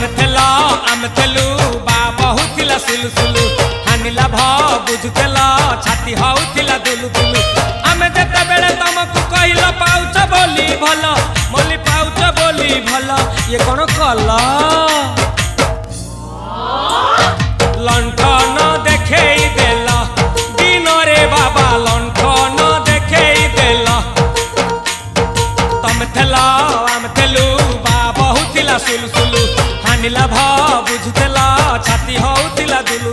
आम थेलु बा बहुथिला सुलु सुलु हानिला भ बुझुतेला छाती हउथिला दुलु दुलु आमे जेते बेले तुमको कहिला पाउच बोली भल मोली पाउच बोली भल ये कोन कला लंठन देखेई देला दिन रे बाबा लंठन देखेई देला तम थेला आम थेलु बा बहुथिला सुलु सुलु हानिला भ बुझुतेला छाती हउथिला दुलु